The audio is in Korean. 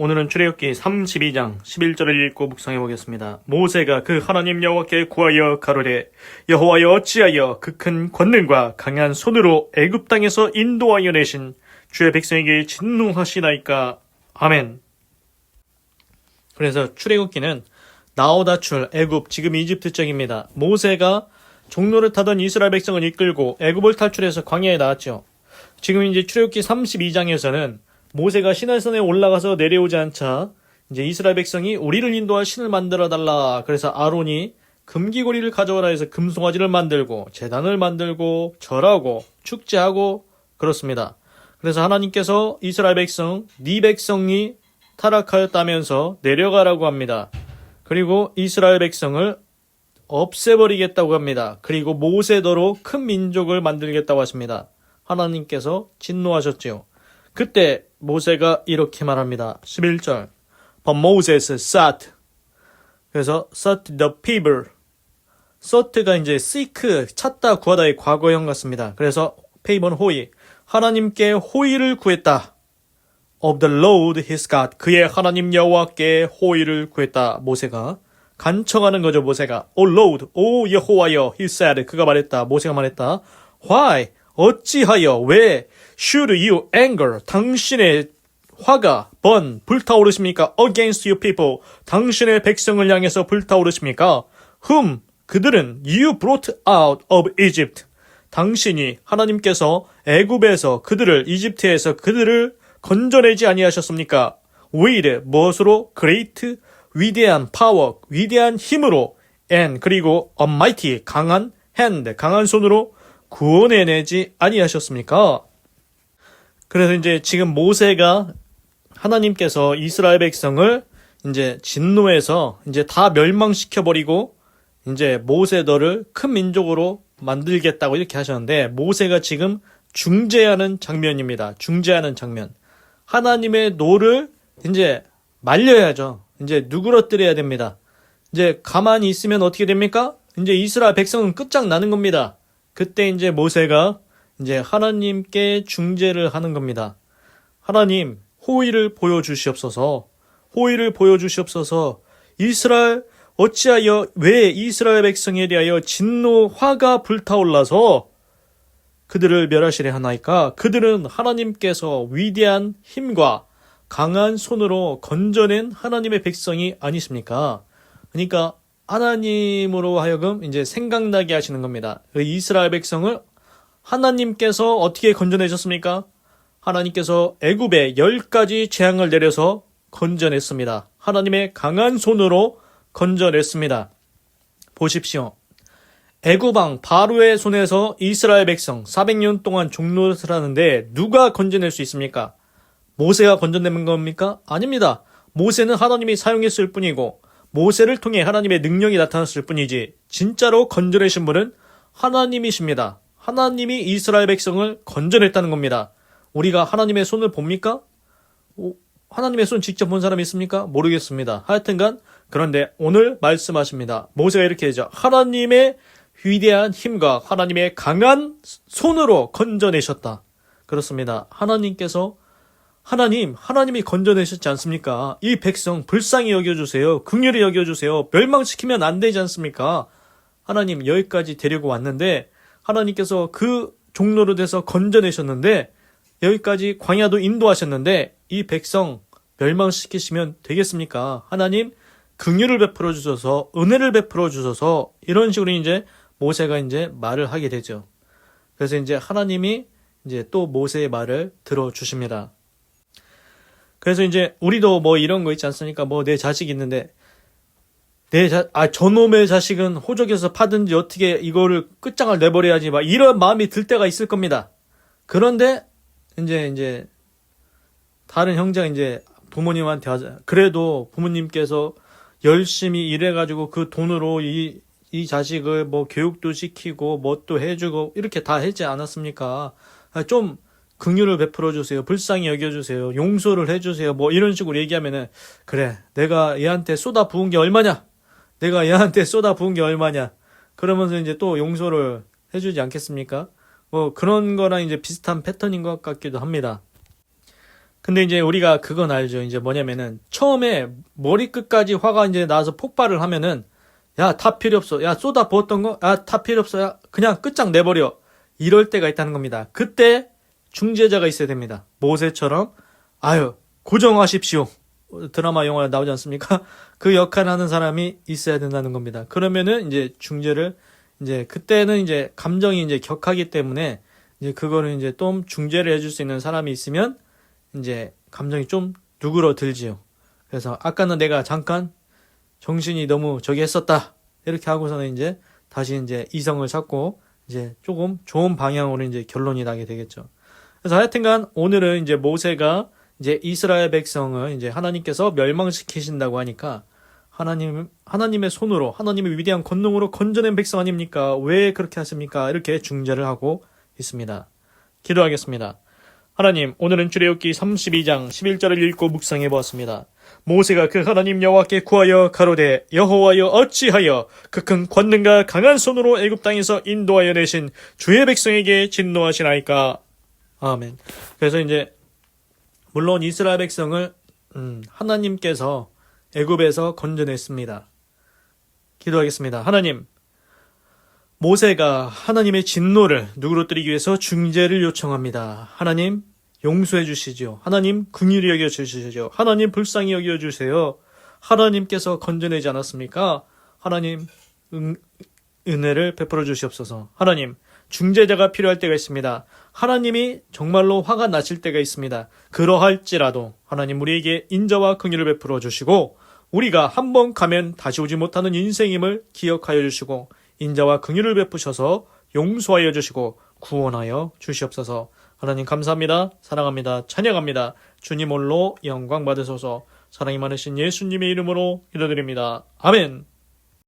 오늘은 출애굽기 32장 11절을 읽고 묵상해 보겠습니다. 모세가 그 하나님 여호와께 구하여 가로되 여호와여 어찌하여 그 큰 권능과 강한 손으로 애굽 땅에서 인도하여 내신 주의 백성에게 진노하시나이까. 아멘. 그래서 출애굽기는 나오다 출 애굽, 지금 이집트 쪽입니다. 모세가 종로를 타던 이스라엘 백성을 이끌고 애굽을 탈출해서 광야에 나왔죠. 지금 이제 출애굽기 32장에서는 모세가 시내산에 올라가서 내려오지 않자 이제 이스라엘 백성이 우리를 인도할 신을 만들어 달라. 그래서 아론이 금기고리를 가져오라 해서 금송아지를 만들고 제단을 만들고 절하고 축제하고 그렇습니다. 그래서 하나님께서 이스라엘 백성, 네 백성이 타락하였다면서 내려가라고 합니다. 그리고 이스라엘 백성을 없애버리겠다고 합니다. 그리고 모세더러 큰 민족을 만들겠다고 하십니다. 하나님께서 진노하셨지요. 그때 모세가 이렇게 말합니다. 11절 But Moses sought. 그래서 sought the people. sought가 이제 seek, 찾다, 구하다의 과거형 같습니다. 그래서 페이버는 호의. 하나님께 호의를 구했다. Of the Lord his God. 그의 하나님 여호와께 호의를 구했다. 모세가 간청하는 거죠. 모세가 O Lord, O 여호와여. He said. 그가 말했다. 모세가 말했다. Why? 어찌하여? 왜? Should you anger? 당신의 화가 불타오르십니까? Against you people. 당신의 백성을 향해서 불타오르십니까? Whom? 그들은 you brought out of Egypt. 당신이 하나님께서 애굽에서 그들을 이집트에서 그들을 건져내지 아니하셨습니까? with 무엇으로? great 위대한 power 위대한 힘으로 and 그리고 almighty 강한 hand 강한 손으로 구원해내지 아니하셨습니까? 그래서 이제 지금 모세가 하나님께서 이스라엘 백성을 이제 진노해서 이제 다 멸망시켜버리고 이제 모세더를 큰 민족으로 만들겠다고 이렇게 하셨는데 모세가 지금 중재하는 장면입니다. 중재하는 장면. 하나님의 노를 이제 말려야죠. 이제 누그러뜨려야 됩니다. 이제 가만히 있으면 어떻게 됩니까? 이제 이스라엘 백성은 끝장나는 겁니다. 그때 이제 모세가 이제 하나님께 중재를 하는 겁니다. 하나님, 호의를 보여주시옵소서. 호의를 보여주시옵소서. 이스라엘 어찌하여 왜 이스라엘 백성에 대하여 진노 화가 불타올라서 그들을 멸하시려 하나이까? 그들은 하나님께서 위대한 힘과 강한 손으로 건져낸 하나님의 백성이 아니십니까? 그러니까 하나님으로 하여금 이제 생각나게 하시는 겁니다. 그 이스라엘 백성을 하나님께서 어떻게 건져내셨습니까? 하나님께서 애굽에 10가지 재앙을 내려서 건져냈습니다. 하나님의 강한 손으로 건져냈습니다. 보십시오. 애굽왕 바로의 손에서 이스라엘 백성 400년 동안 종노릇을 하는데 누가 건져낼 수 있습니까? 모세가 건져내는 겁니까? 아닙니다. 모세는 하나님이 사용했을 뿐이고 모세를 통해 하나님의 능력이 나타났을 뿐이지 진짜로 건져내신 분은 하나님이십니다. 하나님이 이스라엘 백성을 건져냈다는 겁니다. 우리가 하나님의 손을 봅니까? 하나님의 손 직접 본 사람이 있습니까? 모르겠습니다. 하여튼간 그런데 오늘 말씀하십니다. 모세가 이렇게 하죠. 하나님의 위대한 힘과 하나님의 강한 손으로 건져내셨다. 그렇습니다. 하나님께서 하나님이 건져내셨지 않습니까? 이 백성 불쌍히 여겨주세요. 긍휼히 여겨주세요. 멸망시키면 안 되지 않습니까? 하나님 여기까지 데리고 왔는데 하나님께서 그 종로로 돼서 건져내셨는데 여기까지 광야도 인도하셨는데 이 백성 멸망시키시면 되겠습니까? 하나님 긍휼을 베풀어 주셔서 은혜를 베풀어 주셔서 이런 식으로 이제 모세가 이제 말을 하게 되죠. 그래서 이제 하나님이 이제 또 모세의 말을 들어주십니다. 그래서 이제 우리도 뭐 이런 거 있지 않습니까? 뭐 내 자식이 있는데 저놈의 자식은 호적에서 파든지 어떻게 이거를 끝장을 내버려야지 막 이런 마음이 들 때가 있을 겁니다. 그런데 이제 다른 형제가 이제 부모님한테 그래도 부모님께서 열심히 일해가지고 그 돈으로 이 자식을 뭐 교육도 시키고 뭐 또 해주고 이렇게 다 했지 않았습니까? 좀 긍휼을 베풀어 주세요. 불쌍히 여겨주세요. 용서를 해주세요. 뭐 이런 식으로 얘기하면은 그래 내가 얘한테 쏟아 부은 게 얼마냐? 내가 얘한테 쏟아 부은 게 얼마냐? 그러면서 이제 또 용서를 해주지 않겠습니까? 뭐 그런 거랑 이제 비슷한 패턴인 것 같기도 합니다. 근데 이제 우리가 그건 알죠. 이제 뭐냐면은 처음에 머리끝까지 화가 이제 나서 폭발을 하면은 야, 다 필요 없어. 야, 쏟아 부었던 거? 야, 다 필요 없어. 야, 그냥 끝장 내버려. 이럴 때가 있다는 겁니다. 그때 중재자가 있어야 됩니다. 모세처럼 아유, 고정하십시오. 드라마 영화 나오지 않습니까? 그 역할을 하는 사람이 있어야 된다는 겁니다. 그러면은 이제 중재를 이제 그때는 이제 감정이 이제 격하기 때문에 이제 그거를 이제 좀 중재를 해줄 수 있는 사람이 있으면 이제 감정이 좀 누그러들지요. 그래서 아까는 내가 잠깐 정신이 너무 저기 했었다. 이렇게 하고서는 이제 다시 이제 이성을 찾고 이제 조금 좋은 방향으로 이제 결론이 나게 되겠죠. 그래서 하여튼간 오늘은 이제 모세가 이제 이스라엘 백성을 이제 하나님께서 멸망시키신다고 하니까 하나님의 손으로 하나님의 위대한 권능으로 건져낸 백성 아닙니까? 왜 그렇게 하십니까? 이렇게 중재를 하고 있습니다. 기도하겠습니다. 하나님, 오늘은 출애굽기 32장 11절을 읽고 묵상해 보았습니다. 모세가 그 하나님 여호와께 구하여 가로되 여호와여 어찌하여 그 큰 권능과 강한 손으로 애굽 땅에서 인도하여 내신 주의 백성에게 진노하시나이까. 아멘. 그래서 이제 물론 이스라엘 백성을 하나님께서 애굽에서 건져냈습니다. 기도하겠습니다. 하나님, 모세가 하나님의 진노를 누그러뜨리기 위해서 중재를 요청합니다. 하나님, 용서해 주시죠. 하나님, 긍휼히 여겨 주시죠. 하나님, 불쌍히 여겨 주세요. 하나님께서 건져내지 않았습니까? 하나님, 은혜를 베풀어 주시옵소서. 하나님, 중재자가 필요할 때가 있습니다. 하나님이 정말로 화가 나실 때가 있습니다. 그러할지라도 하나님 우리에게 인자와 긍휼을 베풀어 주시고 우리가 한번 가면 다시 오지 못하는 인생임을 기억하여 주시고 인자와 긍휼을 베푸셔서 용서하여 주시고 구원하여 주시옵소서. 하나님 감사합니다. 사랑합니다. 찬양합니다. 주님 홀로 영광 받으소서. 사랑이 많으신 예수님의 이름으로 기도드립니다. 아멘.